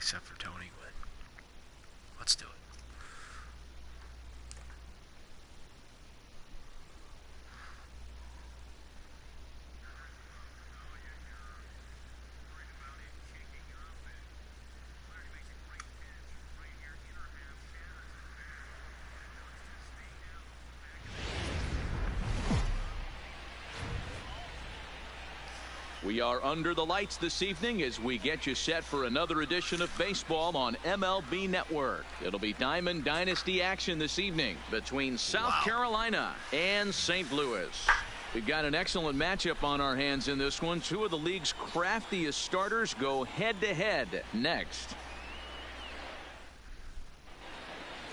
except for Tony, but let's do it. We are under the lights this evening as we get you set for another edition of baseball on MLB Network. It'll be Diamond Dynasty action this evening between South Carolina and St. Louis. We've got an excellent matchup on our hands in this one. Two of the league's craftiest starters go head-to-head next.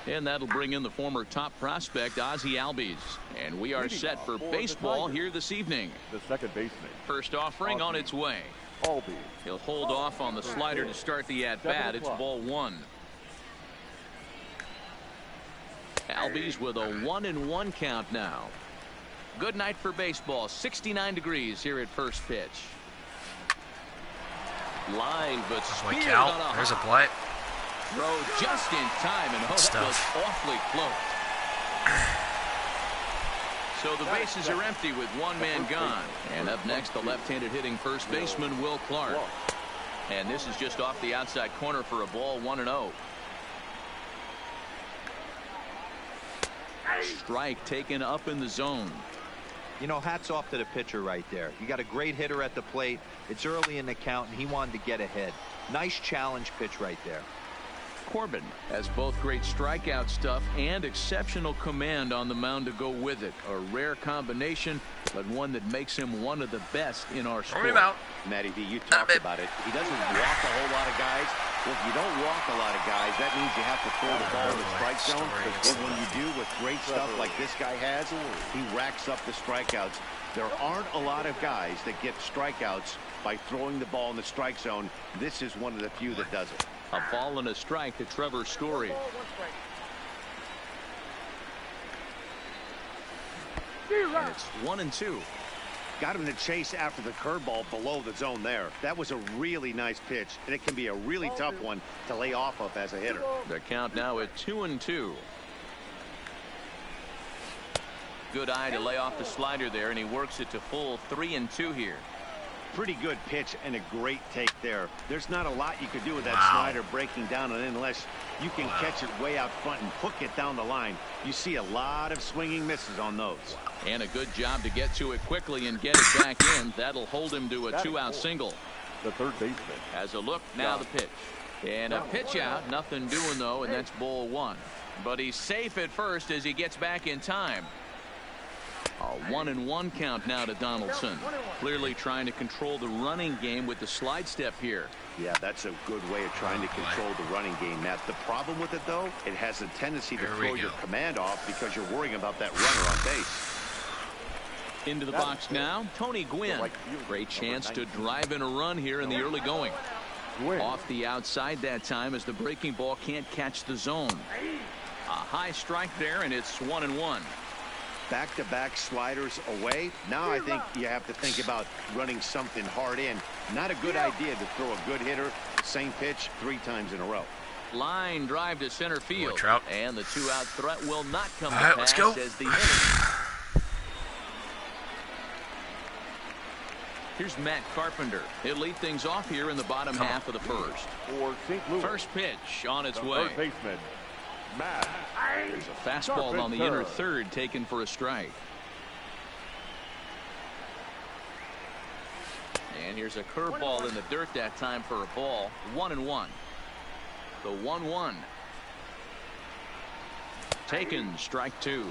And that'll bring in the former top prospect, Ozzie Albies. And we are set for baseball here this evening. The second baseman. First offering on its way. Albies. He'll hold off on the slider to start the at-bat. It's ball one. Albies with a 1-1 count now. Good night for baseball. 69 degrees here at first pitch. Line, but Holy cow, there's a play. Throw just in time, and that was awfully close. So the bases are empty with one man gone. And up next, the left-handed hitting first baseman, Will Clark. And this is just off the outside corner for a ball, 1-0. Strike taken up in the zone. You know, hats off to the pitcher right there. You got a great hitter at the plate. It's early in the count, and he wanted to get ahead. Nice challenge pitch right there. Corbin has both great strikeout stuff and exceptional command on the mound to go with it. A rare combination, but one that makes him one of the best in our sport. Matty V, you talked about it. He doesn't walk a whole lot of guys. Well, if you don't walk a lot of guys, that means you have to throw the ball in the strike zone. But when you do with great stuff like this guy has, he racks up the strikeouts. There aren't a lot of guys that get strikeouts by throwing the ball in the strike zone. This is one of the few that does it. A ball and a strike to Trevor Story. And it's 1-2. Got him to chase after the curveball below the zone there. That was a really nice pitch, and it can be a really tough one to lay off of as a hitter. The count now at 2-2. Good eye to lay off the slider there, and he works it to full 3-2 here. Pretty good pitch and a great take there. There's not a lot you could do with that slider breaking down, and unless you can catch it way out front and hook it down the line, you see a lot of swinging misses on those. And a good job to get to it quickly and get it back in. That'll hold him to a two-out single. The third baseman. As a look, now the pitch. And a pitch out, nothing doing though, and that's ball one. But he's safe at first as he gets back in time. A 1-1 count now to Donaldson. Clearly trying to control the running game with the slide step here. Yeah, that's a good way of trying to control the running game, Matt. The problem with it, though, it has a tendency to throw your command off because you're worrying about that runner on base. Into the box now, Tony Gwynn. Great chance to drive in a run here in the early going. Off the outside that time as the breaking ball can't catch the zone. A high strike there, and it's 1-1. Back-to-back sliders away. Now I think you have to think about running something hard in. Not a good idea to throw a good hitter the same pitch 3 times in a row. Line drive to center field. And the two-out threat will not come to Let's pass go. as the inning. Here's Matt Carpenter. He'll lead things off here in the bottom half of the first. For St. Louis. First pitch on its The way. third baseman. Matt. There's a fastball on the inner third taken for a strike. And here's a curveball in the dirt that time for a ball. 1-1. The 1-1. Taken, strike 2.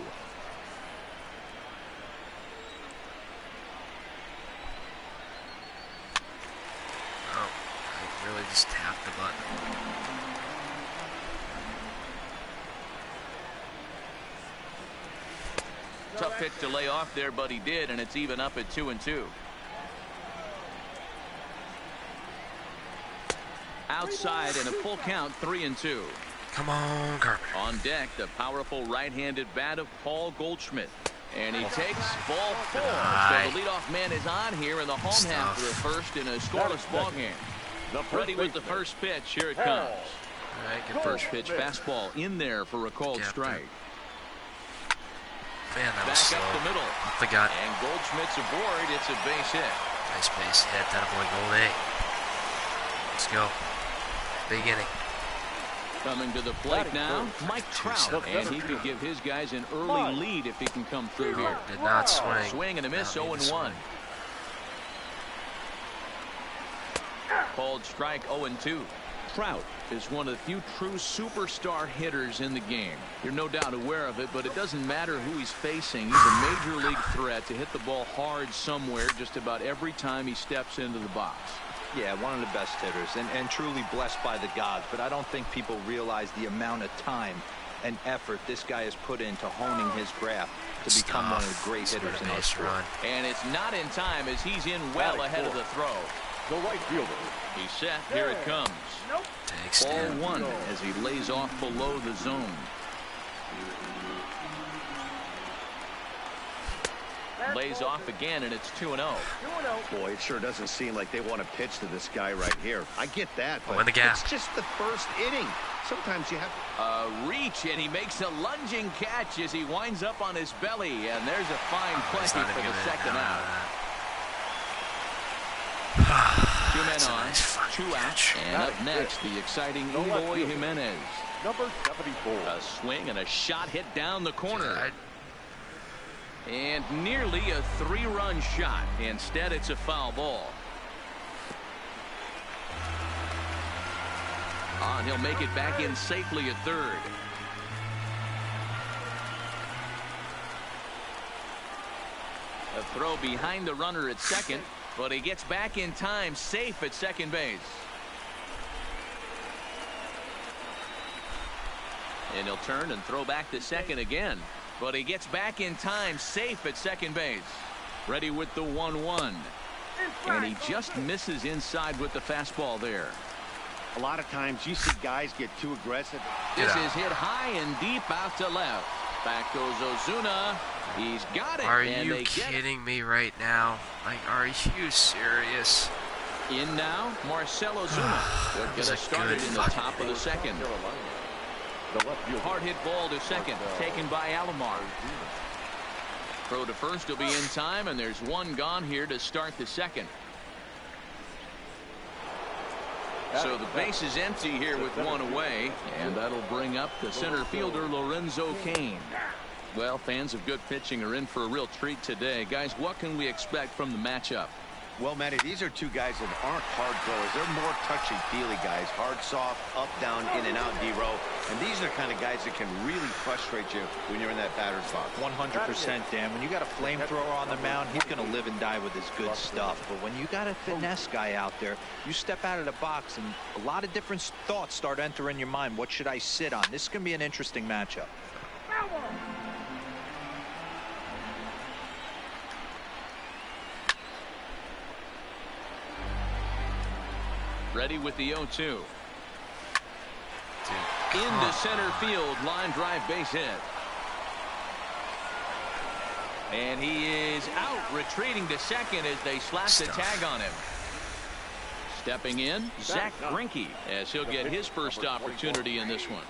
Oh, I really just tapped the button. Tough hit to lay off there, but he did, and it's even up at 2-2. Outside and a full count, 3-2. Come on, Carpenter. On deck, the powerful right-handed bat of Paul Goldschmidt. And he takes ball 4. So the leadoff man is on here in the home half of the first in a scoreless ball game. Ready with the first pitch. Here it comes. All right, good First pitch fastball in there for a called strike. Man, that was Back slow. up the middle. Off the gut. And Goldschmidt's aboard. It's a base hit. Nice base hit. That boy Gold. Let's go. Big inning. Coming to the plate now, Mike Trout, and he could give his guys an early lead if he can come through here. Did not swing. Swing and a miss, 0-1. Called strike, 0-2. Trout is one of the few true superstar hitters in the game. You're no doubt aware of it, but it doesn't matter who he's facing. He's a major league threat to hit the ball hard somewhere just about every time he steps into the box. Yeah, one of the best hitters and truly blessed by the gods, but I don't think people realize the amount of time and effort this guy has put into honing his craft to become one of the great hitters in our sport. And it's not in time as he's in well ahead of the throw. The right fielder. He's set. Here it comes. Takes Ball down. 1 as he lays off below the zone. Lays off again, and it's 2-0. Boy, it sure doesn't seem like they want to pitch to this guy right here. I get that, but in the gap. it's just the first inning. Sometimes you have A reach, and he makes a lunging catch as he winds up on his belly, and there's a fine play for the second out. 2 men on, nice 2 outs, and up next, the exciting Eloy Jimenez. Number 74. A swing and a shot hit down the corner. And nearly a 3-run shot. Instead, it's a foul ball. And he'll make it back in safely at third. A throw behind the runner at second, but he gets back in time, safe at second base. And he'll turn and throw back to second again. But he gets back in time, safe at second base. Ready with the 1-1. And he just misses inside with the fastball there. a lot of times you see guys get too aggressive. This is hit high and deep out to left. Back goes Ozuna. He's got it. Are you kidding me right now? Like, are you serious? In now, Marcell Ozuna would get us started in the top of the second. Hard hit ball to second, taken by Alomar. Throw to first will be in time, and there's one gone here to start the second. So the base is empty here with one away, and that'll bring up the center fielder Lorenzo Cain. Well, fans of good pitching are in for a real treat today. Guys, what can we expect from the matchup? Well, Matty, these are two guys that aren't hard throwers. They're more touchy-feely guys. Hard, soft, up, down, in and out, D-row. And these are the kind of guys that can really frustrate you when you're in that batter's box. 100%, Dan. When you got a flamethrower on the mound, he's going to live and die with his good stuff. But when you got a finesse guy out there, you step out of the box and a lot of different thoughts start entering your mind. What should I sit on? This is going to be an interesting matchup. Ready with the 0-2. Into center field, line drive base hit. And he is out, retreating to second as they slap the tag on him. Stepping in, Zach Greinke, as he'll get his first opportunity in this one.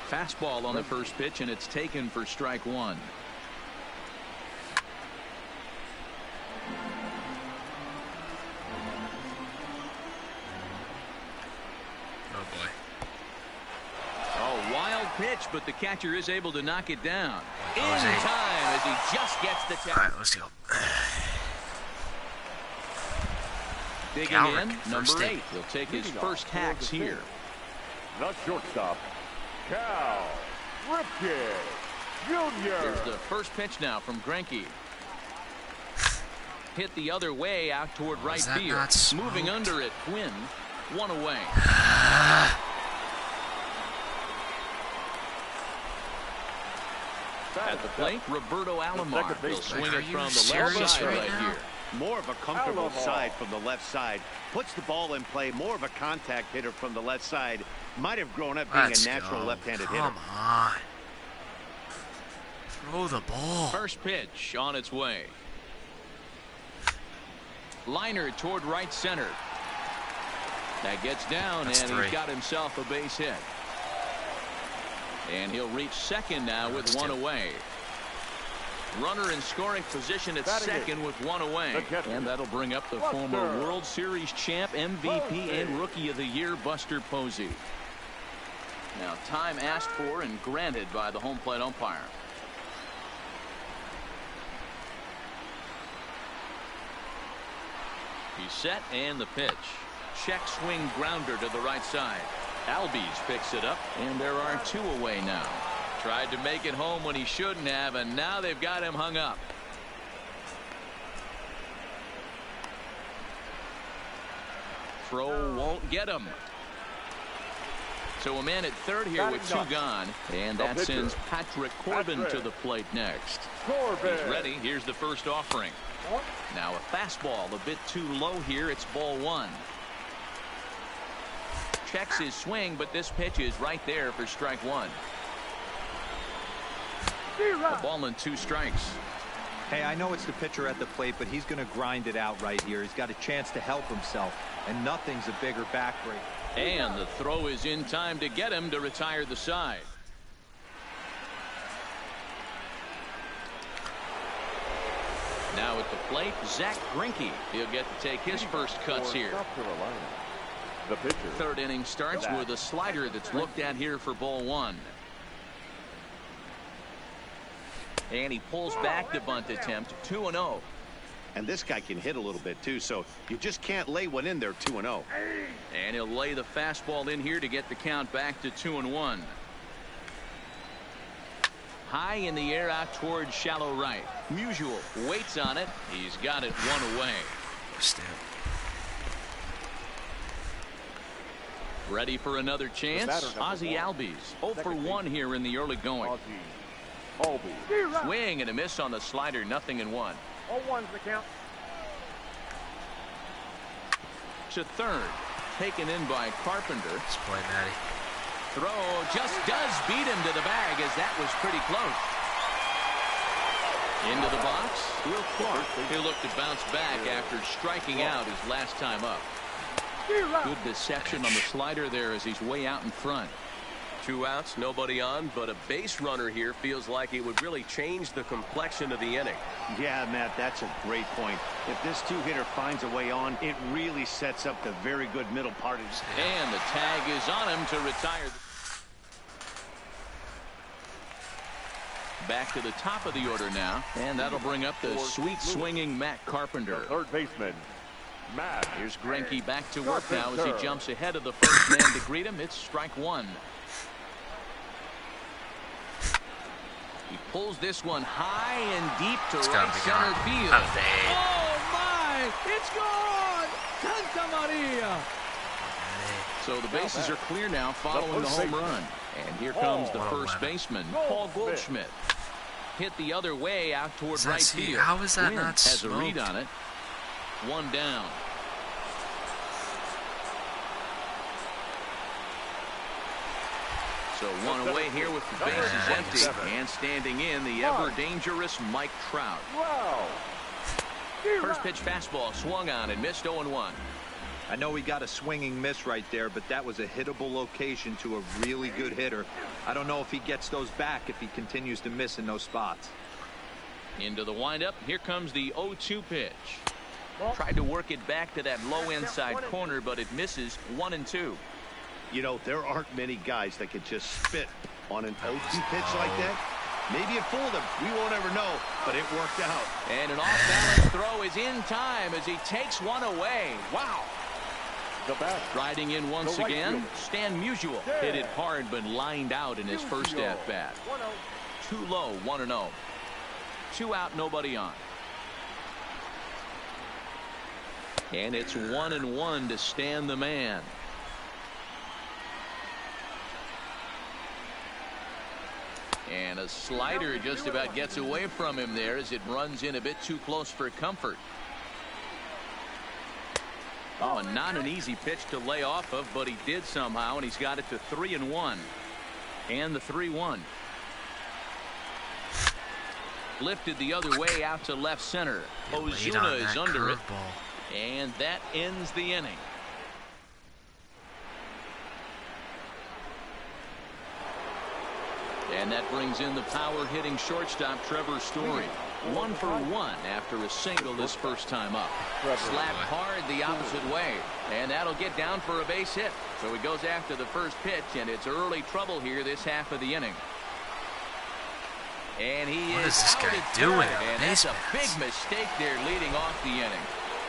Fastball on the first pitch, and it's taken for strike one. Pitch, but the catcher is able to knock it down in time as he just gets the tag. All right, let's go. Digging in, number 8. He'll take his first hacks here. The shortstop, Cal Ripken Jr. Here's the first pitch now from Greinke. Hit the other way out toward right field. Moving under it, Quinn. One away. At the plate, Roberto Alomar. He'll swing it from the left side right here. More of a comfortable side from the left side. Puts the ball in play. More of a contact hitter from the left side. Might have grown up being a natural left-handed hitter. Come on. Throw the ball. First pitch on its way. Liner toward right center. That gets down, That's and 3. he's got himself a base hit. And he'll reach second now with 1 away. Runner in scoring position at second with 1 away. And that'll bring up the former World Series champ, MVP, and Rookie of the Year, Buster Posey. Now, time asked for and granted by the home plate umpire. He's set, and the pitch. Check swing grounder to the right side. Albies picks it up, and there are 2 away now. Tried to make it home when he shouldn't have, and now they've got him hung up. Throw won't get him. So a man at third here with 2 gone, and that sends Patrick Corbin to the plate next. He's ready. Here's the first offering. Now a fastball a bit too low here. It's ball 1. Checks his swing, but this pitch is right there for strike 1. A ball and 2 strikes. Hey, I know it's the pitcher at the plate, but he's going to grind it out right here. He's got a chance to help himself, and nothing's a bigger backbreaker. And the throw is in time to get him to retire the side. Now at the plate, Zach Greinke. He'll get to take his first cuts here. The pitcher. Third inning starts with a slider that's looked at here for ball 1. And he pulls back the bunt attempt. 2-0. And this guy can hit a little bit too, so you just can't lay one in there. 2-0. And he'll lay the fastball in here to get the count back to 2-1. High in the air out towards shallow right. Musial waits on it. He's got it 1 away. Ready for another chance. Ozzie Albies 0 for 1 here in the early going. Swing and a miss on the slider. 0-1. 0-1's the count. To third. Taken in by Carpenter. Let's play, Matty. Throw just does beat him to the bag, as that was pretty close. Into the box. Will Clark. He'll look to bounce back after striking out his last time up. Good deception on the slider there as he's way out in front. 2 outs, nobody on, but a base runner here feels like it would really change the complexion of the inning. Yeah, Matt, that's a great point. If this 2-hitter finds a way on, it really sets up the very good middle part of his. And the tag is on him to retire. Back to the top of the order now, and that'll bring up the sweet swinging Matt Carpenter. Third baseman, Matt. Here's Greinke back to work now as he jumps ahead of the first man to greet him. It's strike 1. He pulls this one high and deep to right center field. Oh my! It's gone! Santa Maria! So the bases are clear now following the home run. And here comes the first baseman, Paul Goldschmidt. Hit the other way out toward right field. How is that Wynn not has a smoked? read on it. 1 down. So 1 away here with the bases empty. And standing in, the ever-dangerous Mike Trout. Wow. First pitch fastball swung on and missed. 0-1. I know he got a swinging miss right there, but that was a hittable location to a really good hitter. I don't know if he gets those back if he continues to miss in those spots. Into the windup. Here comes the 0-2 pitch. Tried to work it back to that low inside corner, but it misses. 1-2. You know, there aren't many guys that could just spit on an 0-2 pitch like that. Maybe it fooled him. We won't ever know, but it worked out. And an off-balance throw is in time as he takes one away. Wow. The bat. Riding in once again, Stan Musial. Hit it hard but lined out in his first at-bat. Too low, 1-0. 2 out, nobody on. And it's 1-1 to Stan the man. And a slider just about gets away from him there as it runs in a bit too close for comfort. Oh, not an easy pitch to lay off of, but he did somehow, and he's got it to 3-1. And the 3-1. Lifted the other way out to left center. Ozuna is under it. And that ends the inning. And that brings in the power-hitting shortstop Trevor Story. 1 for 1 after a single his first time up. Slapped hard the opposite way, and that'll get down for a base hit. So he goes after the first pitch, and it's early trouble here this half of the inning. And he What is is this out guy at doing third, on and base that's a big paths? mistake there leading off the inning.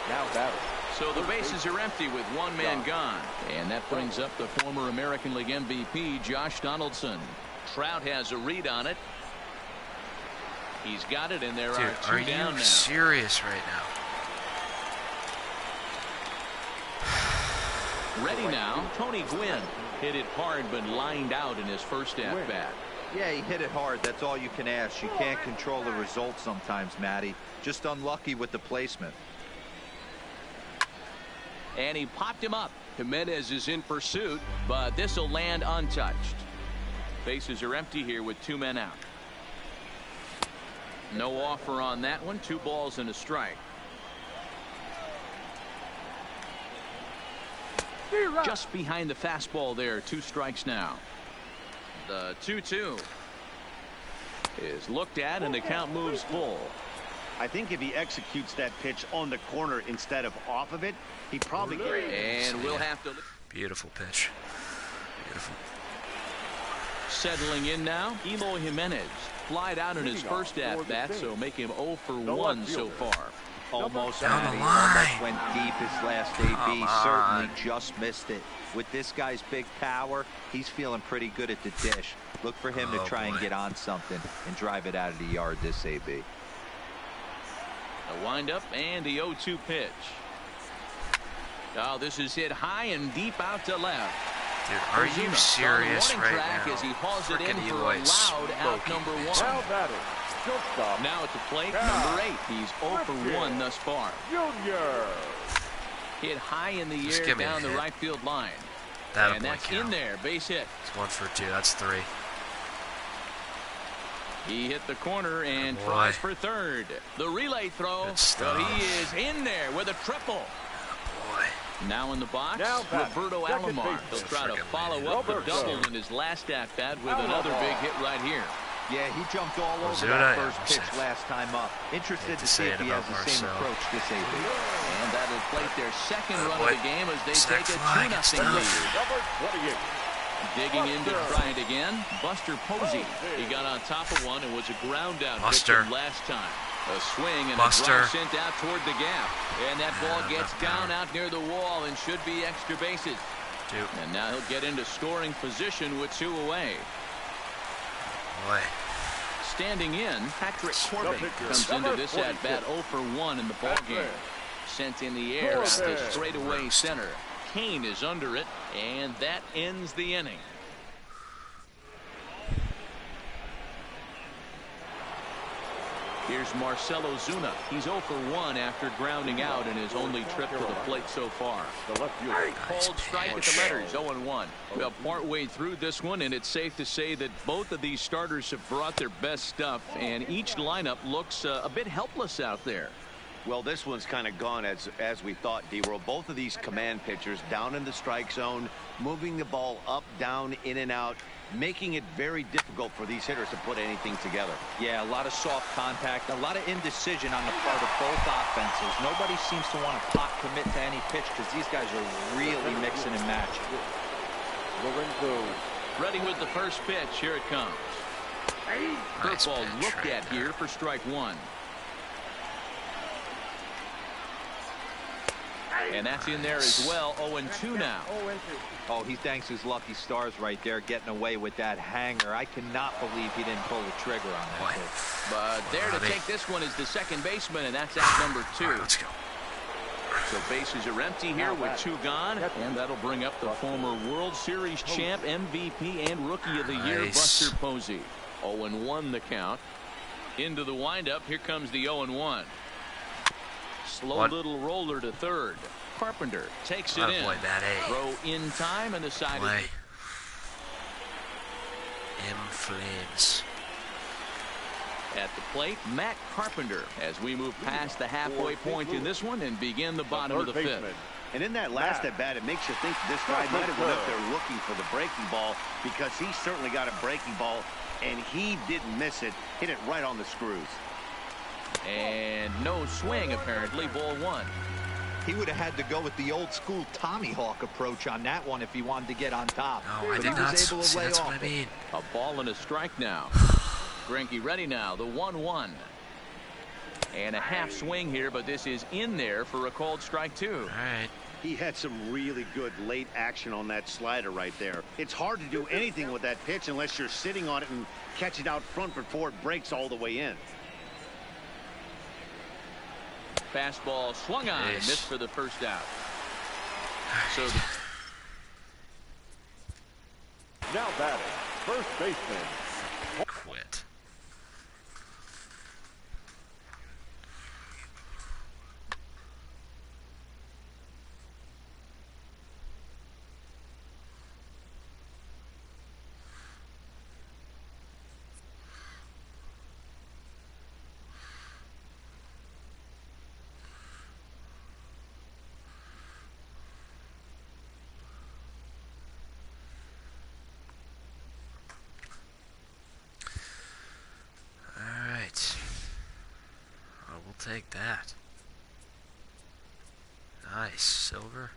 Now batting. So the bases are empty with one man gone. And that brings up the former American League MVP, Josh Donaldson. Trout has a read on it. He's got it, and there Dude, are two down you now. serious right now? Ready now, Tony Gwynn. Hit it hard, but lined out in his first at-bat. Yeah, he hit it hard. That's all you can ask. You can't control the result sometimes, Matty. Just unlucky with the placement. And he popped him up. Jimenez is in pursuit, but this will land untouched. Bases are empty here with two men out. No offer on that one. 2 balls and a strike. Just behind the fastball there. 2 strikes now. The 2-2 is looked at, and the count moves full. I think if he executes that pitch on the corner instead of off of it, he probably gets. And we'll have to. Beautiful pitch. Beautiful. Settling in now, Eloy Jimenez. Flied out in his first at-bat, so make him 0 for 1 so far. Almost, Down the Matty. line. Almost went deep his last AB. Certainly just missed it. With this guy's big power, he's feeling pretty good at the dish. Look for him to try and get on something and drive it out of the yard this AB. A windup and the 0-2 pitch. Oh, this is hit high and deep out to left. Dude, are you serious right now? As he hauls it in Frickin' for a Eloy loud out smoking number this. 1. Now batting. Shortstop. Now at the plate, number 8. He's 0 for 1 thus far. Junior. Hit high in the Just air give me a down the hit. right field line. That'll And that's in there. Base hit. It's 1 for 2. That's 3. He hit the corner and Boy. tries for third. The relay throw. Good stuff. Well, he is in there with a triple. Boy. Now in the box, Now back. Roberto Second Alomar. baseman. He'll try to Friggin' follow man. up the Roberto. double in his last at-bat with another big hit right here. Yeah, he jumped all over Ozuna, that yeah, first I'm pitch safe. last time up. Interested Hate to to see say if it he has about the same Marcel. approach this AB. And that'll plate their second Oh, run boy. of the game as they Sack take a fly, 2-0 good stuff. lead. Number 28. Digging in to try it again, Buster Posey. He got on top of one and was a ground out Buster. victim last time. A swing and Buster. a drive sent out toward the gap. And that ball gets enough down power. out near the wall and should be extra bases. Dude. And now he'll get into scoring position with 2 away. Boy. Standing in, Patrick Corbin pitcher, comes number into this at-bat 0 for 1 in the ballgame. Sent in the air out to Corbin. straightaway center. Kane is under it, and that ends the inning. Here's Marcell Ozuna. He's 0 for 1 after grounding out in his only trip to the plate so far. The left fielder. Cold strike at the letters, 0-1. Well, partway through this one, and it's safe to say that both of these starters have brought their best stuff, and each lineup looks a bit helpless out there. Well, this one's kind of gone as we thought, D-Roll. Both of these command pitchers down in the strike zone, moving the ball up, down, in and out, making it very difficult for these hitters to put anything together. Yeah, a lot of soft contact, a lot of indecision on the part of both offenses. Nobody seems to want to pot commit to any pitch because these guys are really mixing and matching. Lorenzo. Ready with the first pitch. Here it comes. Nice Curveball pitch looked right at there. here for strike 1. And that's in there as well. 0-2 now. Oh, he thanks his lucky stars right there getting away with that hanger. I cannot believe he didn't pull the trigger on that Boy. pitch. But there to Bobby. take this one is the second baseman, and that's out number 2. All right, let's go. So bases are empty here with 2 gone, and that'll bring up the former World Series champ, MVP, and Rookie of the Year, Nice. Buster Posey. 0-1 the count. Into the windup. Here comes the 0-1. Slow What? little roller to third. Carpenter takes it Atta in. boy, that A. Throw in time, and the side Play. is In flames. at the plate. Matt Carpenter as we move past the halfway point in this one and begin the bottom of the Third fifth. baseman. And in that last at bat, it makes you think this guy might have went up there looking for the breaking ball, because he certainly got a breaking ball, and he didn't miss it. Hit it right on the screws. And no swing, apparently. Ball 1. He would have had to go with the old school Tommy Hawk approach on that one if he wanted to get on top. No, I did not. See, that's what I mean. A ball and a strike now. Greinke ready now. The 1-1. And a half swing here, but this is in there for a called strike 2. All right. He had some really good late action on that slider right there. It's hard to do anything with that pitch unless you're sitting on it and catch it out front before it breaks all the way in. Fastball swung on and missed for the first out. So Now batting, first baseman. Quit. Take that. Nice, Silver.